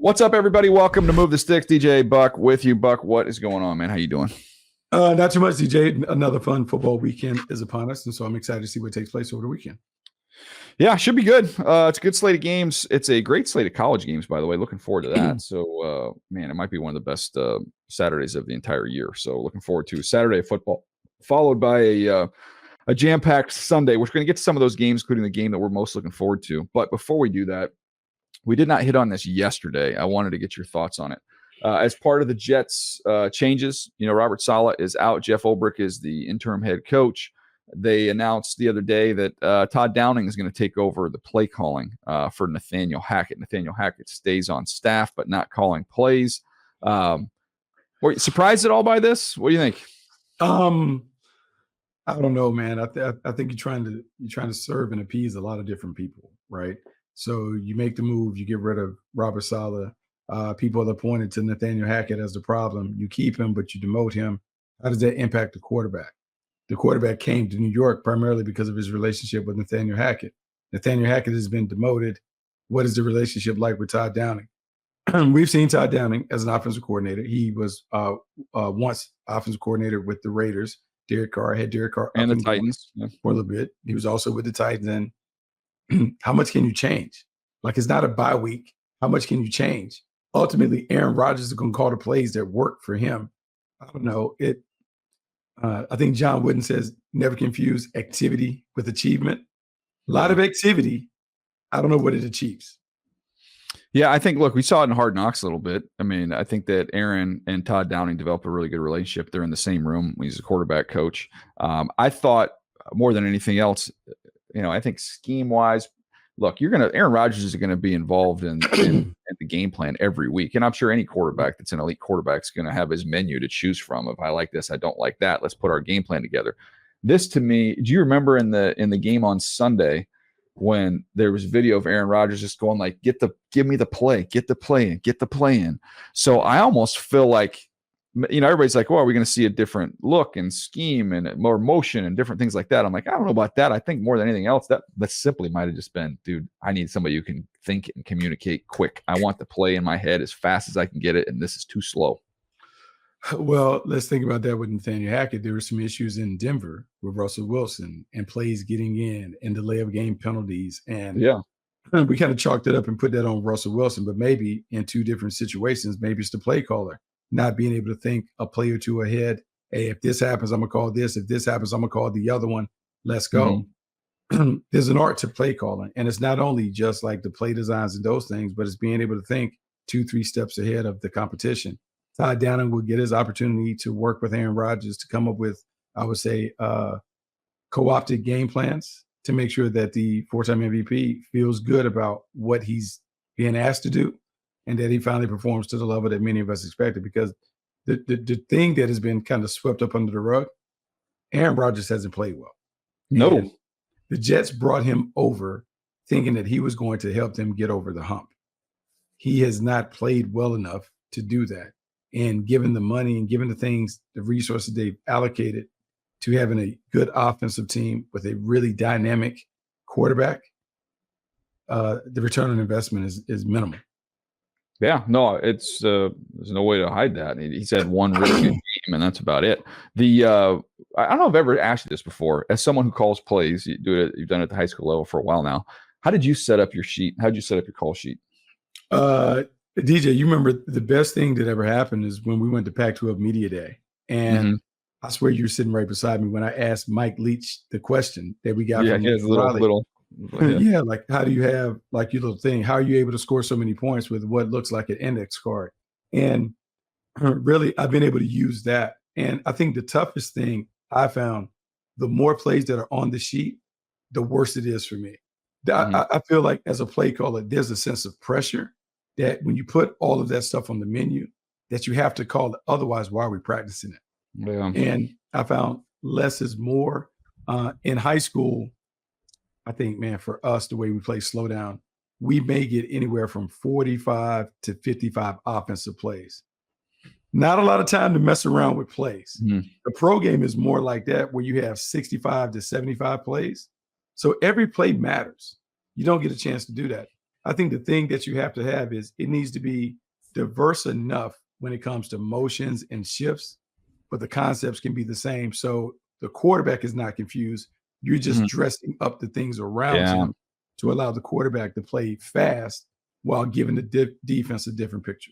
What's up, everybody? Welcome to Move the Sticks. DJ Buck with you. Buck, what is going on, man? How you doing? Not too much, DJ. Another fun football weekend is upon us, and so I'm excited to see what takes place over the weekend. Yeah, should be good. It's a good slate of games. It's a great slate of college games, by the way. Looking forward to that. So, man, it might be one of the best Saturdays of the entire year. So, looking forward to Saturday football, followed by a jam-packed Sunday. We're going to get to some of those games, including the game that we're most looking forward to. But before we do that, we did not hit on this yesterday. I wanted to get your thoughts on it. As part of the Jets changes, Robert Saleh is out. Jeff Ulbrich is the interim head coach. They announced the other day that Todd Downing is going to take over the play calling for Nathaniel Hackett. Nathaniel Hackett stays on staff, but not calling plays. Were you surprised at all by this? What do you think? I don't know, man. I think you're trying to serve and appease a lot of different people, right? So you make the move, you get rid of Robert Saleh. People are pointed to Nathaniel Hackett as the problem. You keep him, but you demote him. How does that impact the quarterback? The quarterback came to New York primarily because of his relationship with Nathaniel Hackett. Nathaniel Hackett has been demoted. What is the relationship like with Todd Downing? We've seen Todd Downing as an offensive coordinator. He was once offensive coordinator with the Raiders. Derek Carr and the Titans for a little bit. He was also with the Titans. And how much can you change? Like, it's not a bye week. How much can you change? Ultimately, Aaron Rodgers is going to call the plays that work for him. I don't know. I think John Wooden says never confuse activity with achievement. A lot of activity. I don't know what it achieves. Yeah, I think, look, we saw it in Hard Knocks a little bit. I mean, I think that Aaron and Todd Downing developed a really good relationship. They're in the same room. He's a quarterback coach. I thought more than anything else, I think scheme-wise, look, Aaron Rodgers is going to be involved in the game plan every week. And I'm sure any quarterback that's an elite quarterback is going to have his menu to choose from. If I like this, I don't like that. Let's put our game plan together. This, to me, do you remember in the game on Sunday when there was video of Aaron Rodgers just going like, give me the play, get the play in. So I almost feel like, everybody's like, well, are we going to see a different look and scheme and more motion and different things like that? I'm like, I don't know about that. I think more than anything else, that simply might have just been, dude, I need somebody who can think and communicate quick. I want the play in my head as fast as I can get it, and this is too slow. Well, let's think about that with Nathaniel Hackett. There were some issues in Denver with Russell Wilson and plays getting in and delay of game penalties. And we kind of chalked it up and put that on Russell Wilson, but maybe in two different situations, maybe it's the play caller not being able to think a play or two ahead. Hey, if this happens, I'm going to call this. If this happens, I'm going to call the other one. Let's go. Mm-hmm. There's an art to play calling. And it's not only just like the play designs and those things, but it's being able to think 2-3 steps ahead of the competition. Todd Downing will get his opportunity to work with Aaron Rodgers to come up with, I would say, co-opted game plans to make sure that the four-time MVP feels good about what he's being asked to do, and that he finally performs to the level that many of us expected. Because the thing that has been kind of swept up under the rug, Aaron Rodgers hasn't played well. No. And the Jets brought him over thinking that he was going to help them get over the hump. He has not played well enough to do that. And given the money and given the things, the resources they've allocated to having a good offensive team with a really dynamic quarterback, the return on investment is minimal. Yeah, no, it's there's no way to hide that. He's had one really good game, and that's about it. I don't know if I've ever asked you this before. As someone who calls plays, you've done it at the high school level for a while now. How did you set up your sheet? How did you set up your call sheet? DJ, you remember the best thing that ever happened is when we went to Pac-12 Media Day. And I swear you were sitting right beside me when I asked Mike Leach the question that we got from little. Yeah, like, how do you have like your little thing? How are you able to score so many points with what looks like an index card? And really, I've been able to use that. And I think the toughest thing I found, the more plays that are on the sheet, the worse it is for me. I feel like as a play caller, there's a sense of pressure that when you put all of that stuff on the menu, that you have to call it. Otherwise, why are we practicing it? Yeah. And I found less is more. In high school, I think, man, for us, the way we play slow down, we may get anywhere from 45 to 55 offensive plays. Not a lot of time to mess around with plays. Mm-hmm. The pro game is more like that, where you have 65 to 75 plays. So every play matters. You don't get a chance to do that. I think the thing that you have to have is it needs to be diverse enough when it comes to motions and shifts, but the concepts can be the same. So the quarterback is not confused. You're just Mhm. dressing up the things around Yeah. him to allow the quarterback to play fast while giving the defense a different picture.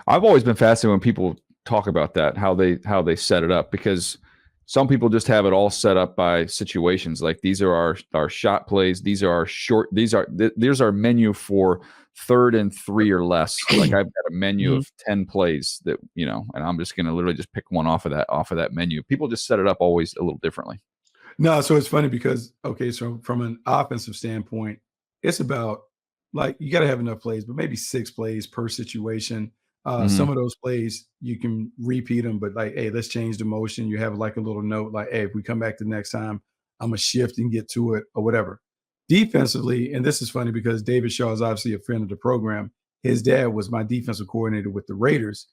I've always been fascinated when people talk about that, how they set it up, because some people just have it all set up by situations. Like, these are our shot plays, these are our short, there's our menu for 3rd and 3 or less. Like, I've got a menu of 10 plays that, and I'm just going to literally just pick one off of that menu. People just set it up always a little differently. No, so it's funny because, okay, so from an offensive standpoint, it's about, like, you got to have enough plays, but maybe 6 plays per situation. Some Mhm. of those plays you can repeat them, but like, hey, let's change the motion. You have like a little note, like, hey, if we come back the next time, I'm gonna shift and get to it or whatever. Defensively, and this is funny because David Shaw is obviously a friend of the program. His dad was my defensive coordinator with the Raiders,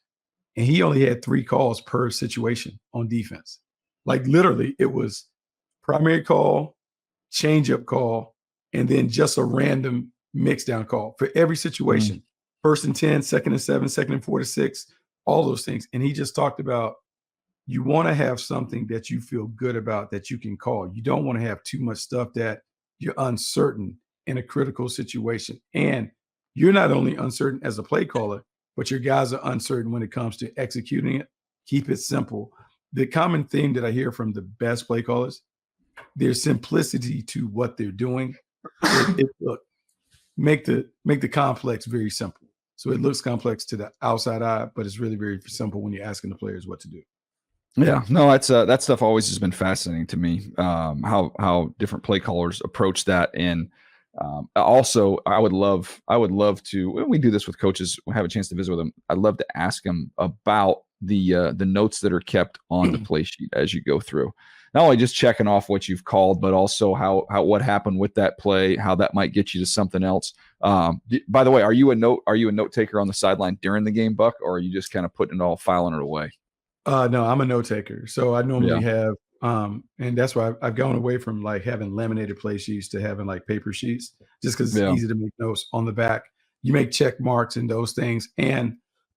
and he only had 3 calls per situation on defense. Like, literally, it was primary call, change-up call, and then just a random mix down call for every Mhm. situation. 1st and 10, 2nd and 7, 2nd and 4 to 6, all those things. And he just talked about, you want to have something that you feel good about that you can call. You don't want to have too much stuff that you're uncertain in a critical situation. And you're not only uncertain as a play caller, but your guys are uncertain when it comes to executing it. Keep it simple. The common theme that I hear from the best play callers, there's simplicity to what they're doing. Look, make the complex very simple. So it looks complex to the outside eye, but it's really very simple when you're asking the players what to do. Yeah, no, that stuff always has been fascinating to me. How different play callers approach that, and also I would love to, when we do this with coaches, we have a chance to visit with them. I'd love to ask them about the notes that are kept on the play sheet as you go through. Not only just checking off what you've called, but also how what happened with that play, how that might get you to something else. By the way, are you a note taker on the sideline during the game, Buck, or are you just kind of putting it all, filing it away? No, I'm a note taker. So I Yeah. normally have, and that's why I've gone away from like having laminated play sheets to having like paper sheets, just because it's Yeah. easy to make notes on the back. You make check marks and those things. And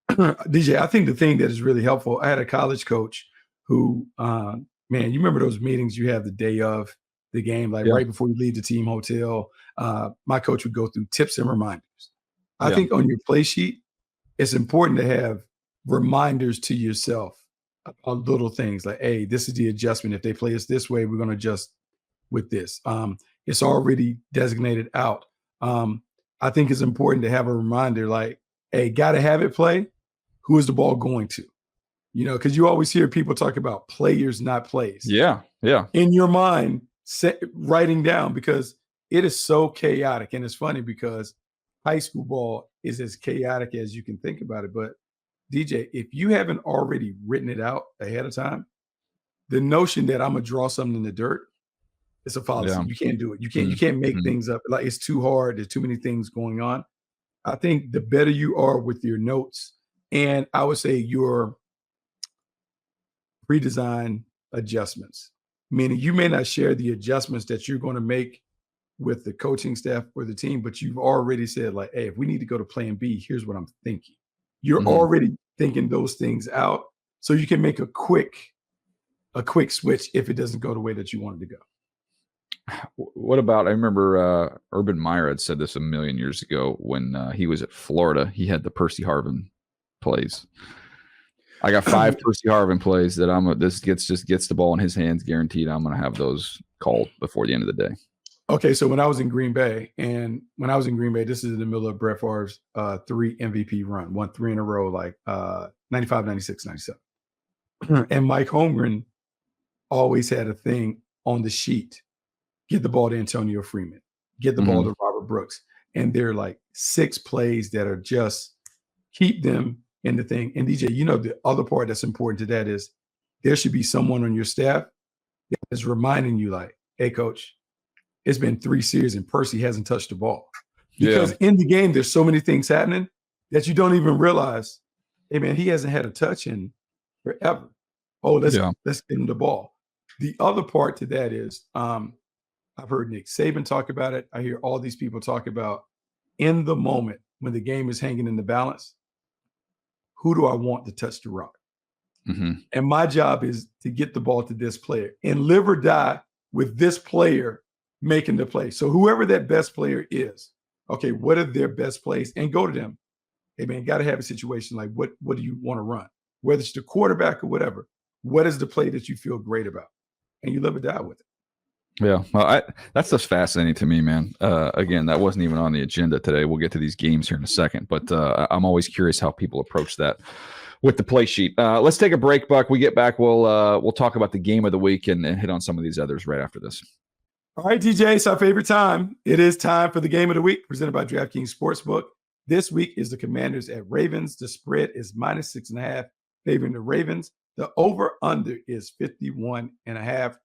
DJ, I think the thing that is really helpful, I had a college coach who, man, you remember those meetings you have the day of the game, like Yeah. right before you leave the team hotel. My coach would go through tips and reminders. I Yeah. think on your play sheet, it's important to have reminders to yourself on little things like, hey, this is the adjustment. If they play us this way, we're going to adjust with this. It's already designated out. Um, I think it's important to have a reminder like, hey, got to have it play. Who is the ball going to? Because you always hear people talk about players, not plays. Yeah. Yeah. In your mind, writing down, because it is so chaotic. And it's funny because high school ball is as chaotic as you can think about it. But DJ, if you haven't already written it out ahead of time, the notion that I'm gonna draw something in the dirt is a fallacy. Yeah. You can't do it. You Mhm. can't make Mhm. things up. Like, it's too hard. There's too many things going on. I think the better you are with your notes, and I would say your pre-design adjustments, meaning you may not share the adjustments that you're going to make with the coaching staff or the team, but you've already said like, hey, if we need to go to plan B, here's what I'm thinking. You're Mhm. already thinking those things out so you can make a quick switch if it doesn't go the way that you wanted to go. What about, I remember Urban Meyer had said this a million years ago when he was at Florida. He had the Percy Harvin plays. I got 5 Percy Harvin plays that this gets the ball in his hands, guaranteed. I'm going to have those called before the end of the day. Okay, so when I was in Green Bay, this is in the middle of Brett Favre's 3 MVP run, won 3 in a row, like 95, 96, 97. And Mike Holmgren always had a thing on the sheet: get the ball to Antonio Freeman, get the ball Mhm. to Robert Brooks. And they're like 6 plays that are just keep them in the thing. And DJ, the other part that's important to that is there should be someone on your staff that's reminding you like, hey, coach, it's been 3 series and Percy hasn't touched the ball. Because Yeah. in the game, there's so many things happening that you don't even realize, hey man, he hasn't had a touch in forever. Oh, Yeah. let's get him the ball. The other part to that is I've heard Nick Saban talk about it. I hear all these people talk about in the moment when the game is hanging in the balance, who do I want to touch the rock? Mm-hmm. And my job is to get the ball to this player and live or die with this player making the play. So whoever that best player is, okay, what are their best plays? And go to them. Hey, man, got to have a situation like what do you want to run? Whether it's the quarterback or whatever, what is the play that you feel great about? And you live or die with it. Yeah, well, that's just fascinating to me, man. Again, that wasn't even on the agenda today. We'll get to these games here in a second, but I'm always curious how people approach that with the play sheet. Let's take a break, Buck. We get back, we'll talk about the game of the week and hit on some of these others right after this. All right, DJ, it's our favorite time. It is time for the game of the week presented by DraftKings Sportsbook. This week is the Commanders at Ravens. The spread is -6.5, favoring the Ravens. The over-under is 51.5.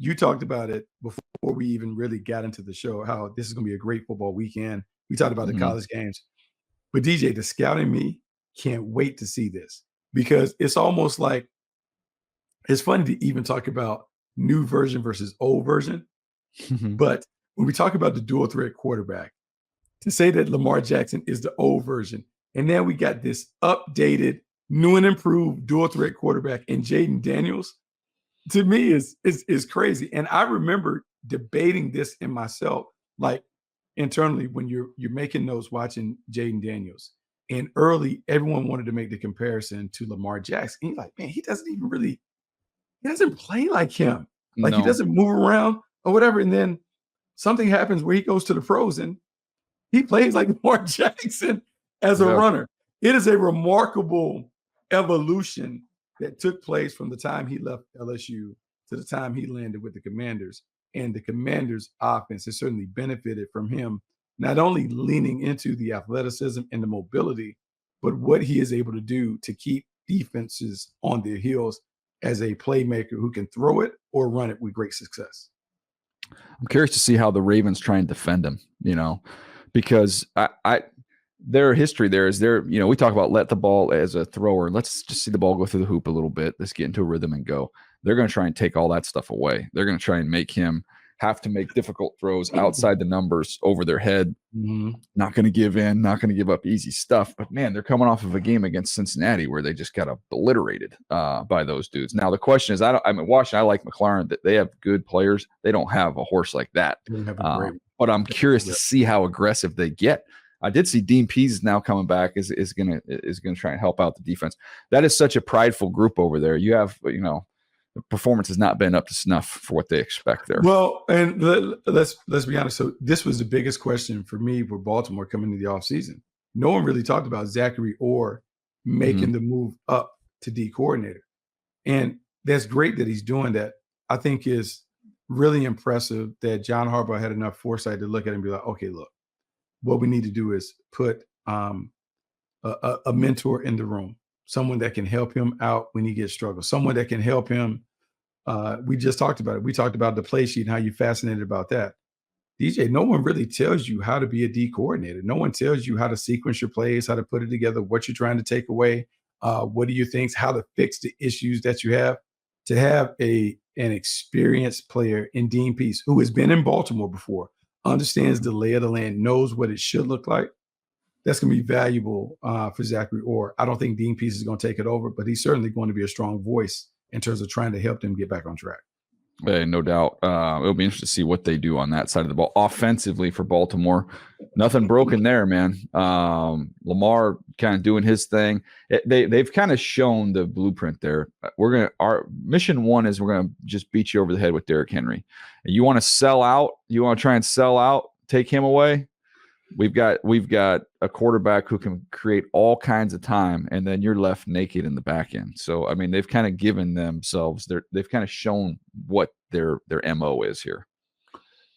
You talked about it before we even really got into the show, how this is going to be a great football weekend. We talked about the college games. But DJ, the scout in me can't wait to see this because it's almost like it's funny to even talk about new version versus old version. But when we talk about the dual threat quarterback, to say that Lamar Jackson is the old version, and then we got this updated, new and improved dual threat quarterback in Jaden Daniels, to me is crazy. And I remember debating this in myself, like internally when you're making notes watching Jaden Daniels. And early, everyone wanted to make the comparison to Lamar Jackson. And you're like, man, he doesn't play like him. Like he doesn't move around or whatever. And then something happens where he goes to the pros and he plays like Lamar Jackson as a runner. It is a remarkable evolution that took place from the time he left LSU to the time he landed with the Commanders. And the Commanders' offense has certainly benefited from him, not only leaning into the athleticism and the mobility, but what he is able to do to keep defenses on their heels as a playmaker who can throw it or run it with great success. I'm curious to see how the Ravens try and defend him, because their history there is we talk about let the ball as a thrower. Let's just see the ball go through the hoop a little bit. Let's get into a rhythm and go. They're going to try and take all that stuff away. They're going to try and make him have to make difficult throws outside the numbers over their head. Not going to give in, not going to give up easy stuff. But man, they're coming off of a game against Cincinnati where they just got obliterated by those dudes. Now the question is, Washington, I like McLaren, that they have good players. They don't have a horse like that. But I'm curious to see how aggressive they get. I did see Dean Pease is now coming back, is gonna try and help out the defense. That is such a prideful group over there. You have, the performance has not been up to snuff for what they expect there. Well, and let's be honest. So this was the biggest question for me for Baltimore coming into the offseason. No one really talked about Zachary Orr making the move up to D coordinator. And that's great that he's doing that. I think is really impressive that John Harbaugh had enough foresight to look at it and be like, okay, look, what we need to do is put a mentor in the room, someone that can help him out when he gets struggled, someone that can help him. We just talked about it. We talked about the play sheet and how you're fascinated about that. DJ, no one really tells you how to be a D coordinator. No one tells you how to sequence your plays, how to put it together, what you're trying to take away, what are your things, how to fix the issues that you have. To have an experienced player in Dean Pease, who has been in Baltimore before, understands the lay of the land, knows what it should look like, that's going to be valuable for Zachary Orr. I don't think Dean Pease is going to take it over, but he's certainly going to be a strong voice in terms of trying to help them get back on track. Hey, no doubt. It'll be interesting to see what they do on that side of the ball. Offensively for Baltimore, nothing broken there, man. Lamar kind of doing his thing. They've kind of shown the blueprint there. Our mission one is we're gonna just beat you over the head with Derrick Henry. And you want to sell out? You want to try and sell out? Take him away? We've got a quarterback who can create all kinds of time, and then you're left naked in the back end. So, I mean, they've kind of given themselves, they've kind of shown what their MO is here.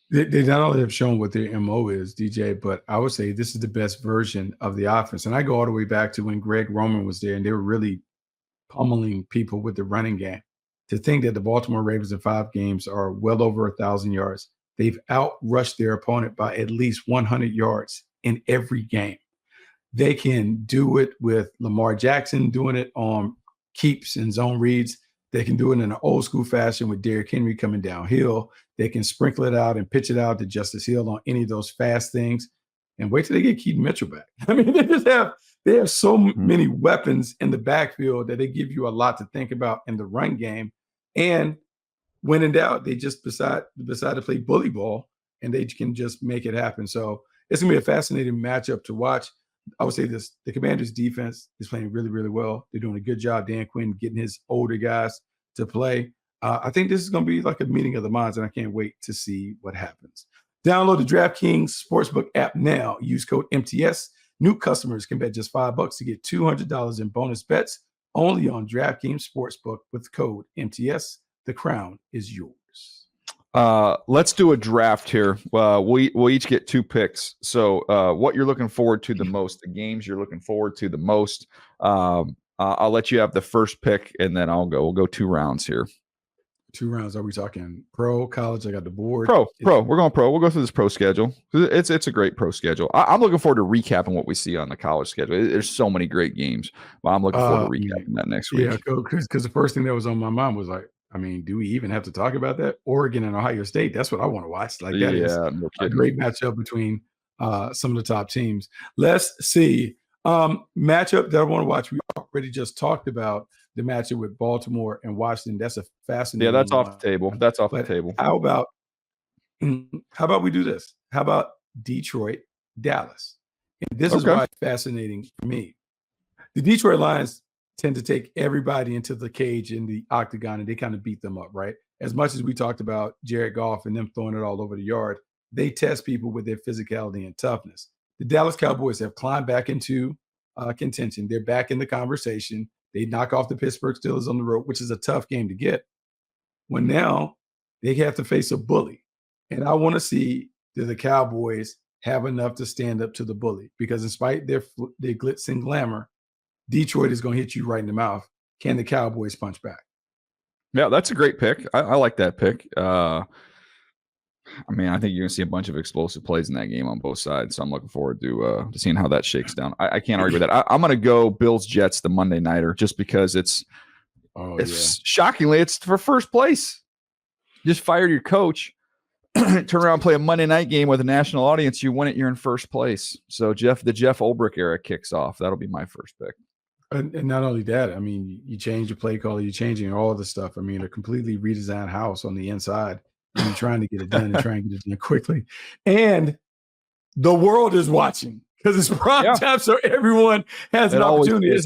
They not only have shown what their MO is, DJ, but I would say this is the best version of the offense. And I go all the way back to when Greg Roman was there, and they were really pummeling people with the running game. To think that the Baltimore Ravens in 5 games are well over 1,000 yards. They've outrushed their opponent by at least 100 yards in every game. They can do it with Lamar Jackson doing it on keeps and zone reads. They can do it in an old school fashion with Derrick Henry coming downhill. They can sprinkle it out and pitch it out to Justice Hill on any of those fast things. and wait till they get Keaton Mitchell back. I mean, they have so many weapons in the backfield that they give you a lot to think about in the run game. And when in doubt, they just decide to play bully ball, and they can just make it happen. So it's gonna be a fascinating matchup to watch. I would say this: the Commanders' defense is playing really, really well. They're doing a good job, Dan Quinn, getting his older guys to play. I think this is going to be like a meeting of the minds, and I can't wait to see what happens. Download the DraftKings Sportsbook app now. Use code MTS. New customers can bet just $5 to get $200 in bonus bets only on DraftKings Sportsbook with code MTS. The crown is yours. Let's do a draft here. We'll each get 2 picks. So what you're looking forward to the most, the games you're looking forward to the most. I'll let you have the first pick, and then we'll go 2 rounds here. 2 rounds. Are we talking pro, college? I got the board. Pro. We're going pro. We'll go through this pro schedule. It's a great pro schedule. I'm looking forward to recapping what we see on the college schedule. There's so many great games. But I'm looking forward to recapping that next week. Yeah, because the first thing that was on my mind was like, I mean, do we even have to talk about that? Oregon and Ohio State. That's what I want to watch. Like that is a great matchup between some of the top teams. Let's see. Matchup that I want to watch. We already just talked about the matchup with Baltimore and Washington. That's a fascinating. Yeah, that's off the table. That's off the table. How about we do this? How about Detroit, Dallas? And this is why it's fascinating for me. The Detroit Lions tend to take everybody into the cage in the octagon, and they kind of beat them up, right? As much as we talked about Jared Goff and them throwing it all over the yard, they test people with their physicality and toughness. The Dallas Cowboys have climbed back into contention. They're back in the conversation. They knock off the Pittsburgh Steelers on the road, which is a tough game to get. Well, now they have to face a bully. And I want to see, do the Cowboys have enough to stand up to the bully? Because in spite of their glitz and glamour, Detroit is going to hit you right in the mouth. Can the Cowboys punch back? Yeah, that's a great pick. I like that pick. I mean, I think you're going to see a bunch of explosive plays in that game on both sides. So I'm looking forward to seeing how that shakes down. I can't argue with that. I'm going to go Bills-Jets, the Monday Nighter, just because it's shockingly, it's for first place. Just fired your coach. Turn around and play a Monday night game with a national audience. You win it, you're in first place. So the Jeff Ulbrich era kicks off. That'll be my first pick. And not only that, I mean, you change your play caller, you're changing all the stuff. I mean, a completely redesigned house on the inside. And you're trying to get it done and trying to get it done quickly. And the world is watching because it's prime time, so everyone has an opportunity. It's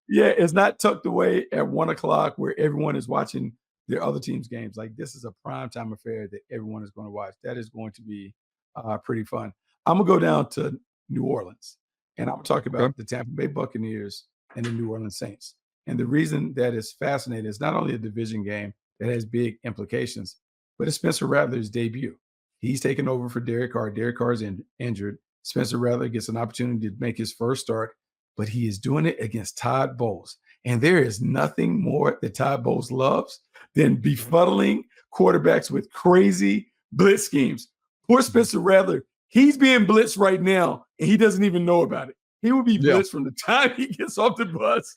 it's not tucked away at 1:00 where everyone is watching their other team's games. Like, this is a prime time affair that everyone is going to watch. That is going to be pretty fun. I'm gonna go down to New Orleans, and I'm gonna talk about the Tampa Bay Buccaneers and the New Orleans Saints. And the reason that is fascinating is not only a division game that has big implications, but it's Spencer Rattler's debut. He's taken over for Derek Carr. Derek Carr is injured. Spencer Rattler gets an opportunity to make his first start, but he is doing it against Todd Bowles. And there is nothing more that Todd Bowles loves than befuddling quarterbacks with crazy blitz schemes. Poor Spencer Rattler, he's being blitzed right now, and he doesn't even know about it. He will be blitzed from the time he gets off the bus.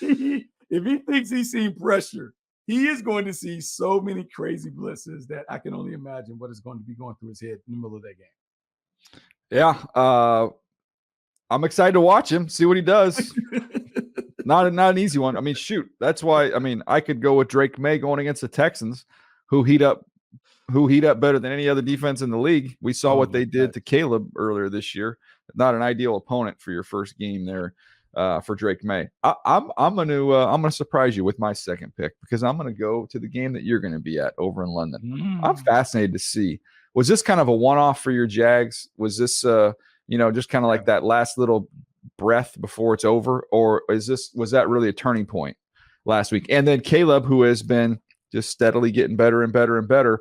If he thinks he's seen pressure, he is going to see so many crazy blitzes that I can only imagine what is going to be going through his head in the middle of that game. Yeah. I'm excited to watch him, see what he does. Not an easy one. I mean, shoot. That's why, I mean, I could go with Drake May going against the Texans, who heat up better than any other defense in the league. We saw what they did to Caleb earlier this year. Not an ideal opponent for your first game there. For Drake May. I'm gonna surprise you with my second pick because I'm gonna go to the game that you're gonna be at over in London. I'm fascinated to see, was this kind of a one-off for your Jags? Was this just kind of like that last little breath before it's over, or was that really a turning point last week? And then Caleb, who has been just steadily getting better and better and better.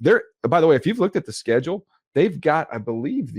There, by the way, if you've looked at the schedule, they've got, I believe,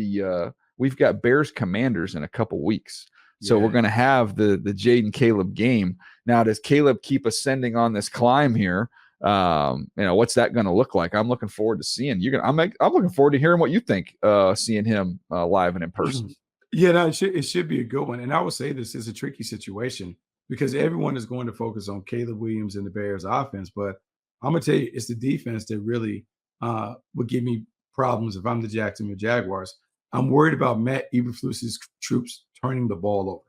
we've got Bears Commanders in a couple weeks. So we're going to have the Jaden Caleb game. Now, does Caleb keep ascending on this climb here? What's that going to look like? I'm looking forward to seeing I'm looking forward to hearing what you think, seeing him live and in person. Yeah, no, it should be a good one. And I would say this is a tricky situation because everyone is going to focus on Caleb Williams and the Bears offense. But I'm going to tell you, it's the defense that really would give me problems if I'm the Jacksonville Jaguars. I'm worried about Matt Eberflus's troops turning the ball over.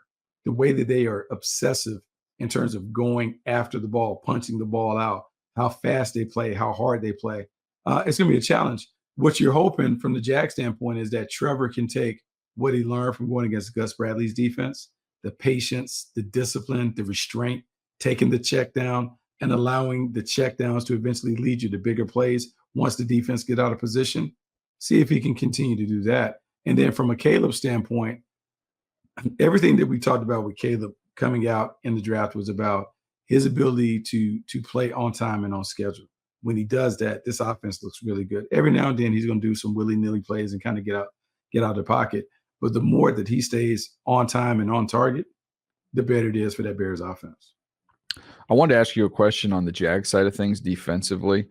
The way that they are obsessive in terms of going after the ball, punching the ball out, how fast they play, how hard they play. It's going to be a challenge. What you're hoping from the Jag standpoint is that Trevor can take what he learned from going against Gus Bradley's defense, the patience, the discipline, the restraint, taking the check down and allowing the check downs to eventually lead you to bigger plays once the defense get out of position. See if he can continue to do that. And then from a Caleb standpoint, everything that we talked about with Caleb coming out in the draft was about his ability to play on time and on schedule. When he does that, this offense looks really good. Every now and then he's going to do some willy-nilly plays and kind of get out of the pocket. But the more that he stays on time and on target, the better it is for that Bears offense. I wanted to ask you a question on the Jag side of things defensively,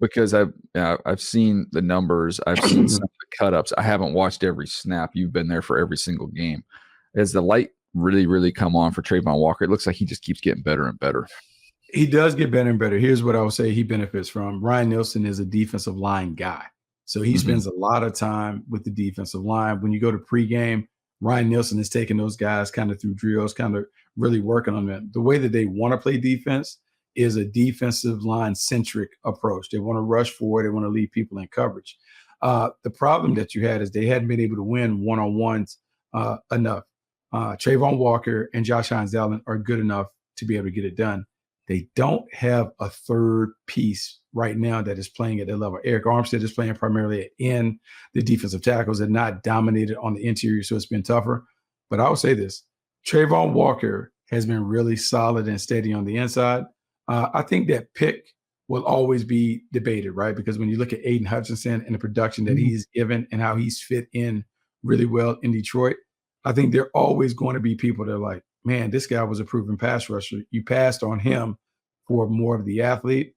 because I've seen the numbers. I've seen some of the cut-ups. I haven't watched every snap. You've been there for every single game. Has the light really, really come on for Trayvon Walker? It looks like he just keeps getting better and better. He does get better and better. Here's what I would say he benefits from. Ryan Nielsen is a defensive line guy. So he spends a lot of time with the defensive line. When you go to pregame, Ryan Nielsen is taking those guys kind of through drills, kind of really working on them. The way that they want to play defense is a defensive line-centric approach. They want to rush forward. They want to leave people in coverage. The problem that you had is they hadn't been able to win one-on-ones enough. Trayvon Walker and Josh Hines-Allen are good enough to be able to get it done. They don't have a third piece right now that is playing at that level. Eric Armstead is playing primarily in the defensive tackles and not dominated on the interior, so it's been tougher. But I will say this, Trayvon Walker has been really solid and steady on the inside. I think that pick will always be debated, right? Because when you look at Aiden Hutchinson and the production that he's given and how he's fit in really well in Detroit, I think there are always going to be people that are like, man, this guy was a proven pass rusher. You passed on him for more of the athlete.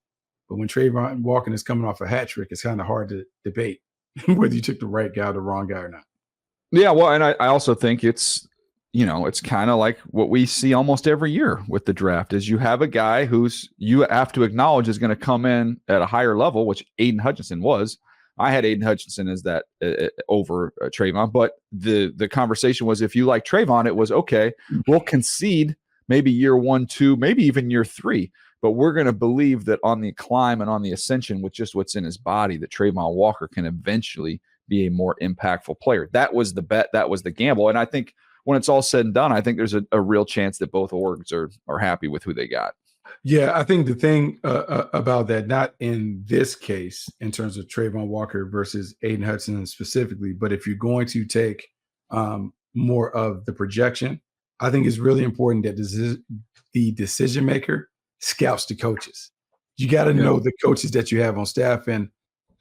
But when Trayvon Walker is coming off a hat trick, it's kind of hard to debate whether you took the right guy or the wrong guy or not. Yeah, well, and I also think it's kind of like what we see almost every year with the draft is you have a guy who's you have to acknowledge is going to come in at a higher level, which Aiden Hutchinson was. I had Aiden Hutchinson as that over Trayvon, but the conversation was if you like Trayvon, it was okay. We'll concede maybe year 1, 2, maybe even year 3, but we're going to believe that on the climb and on the ascension with just what's in his body, that Trayvon Walker can eventually be a more impactful player. That was the bet. That was the gamble. And I think when it's all said and done, I think there's a real chance that both orgs are happy with who they got. Yeah, I think the thing about that, not in this case in terms of Trayvon Walker versus Aiden Hutchinson specifically, but if you're going to take more of the projection, I think it's really important that the decision maker scouts the coaches. You got to know the coaches that you have on staff and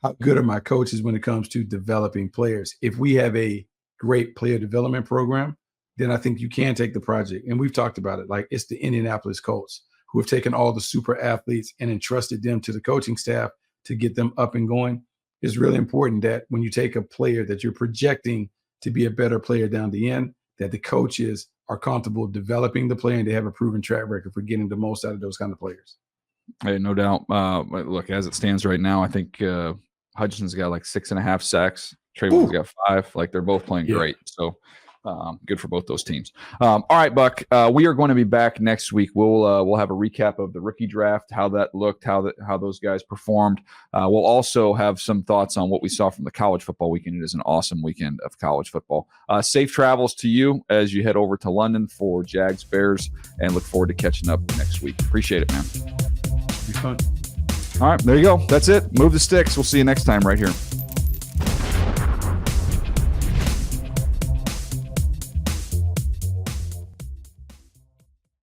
how good are my coaches when it comes to developing players. If we have a great player development program, then I think you can take the project. And we've talked about it. Like it's the Indianapolis Colts who have taken all the super athletes and entrusted them to the coaching staff to get them up and going. It's really important that when you take a player that you're projecting to be a better player down the end, that the coaches are comfortable developing the player and they have a proven track record for getting the most out of those kind of players. Hey, no doubt. Look, as it stands right now, I think Hutchinson's got like 6.5 sacks. Trayvon's got 5. Like they're both playing great. So good for both those teams. All right, Buck. We are going to be back next week. We'll have a recap of the rookie draft, how that looked, how those guys performed. We'll also have some thoughts on what we saw from the college football weekend. It is an awesome weekend of college football. Safe travels to you as you head over to London for Jags Bears, and look forward to catching up next week. Appreciate it, man. Be fun. All right, there you go. That's it. Move the sticks. We'll see you next time right here.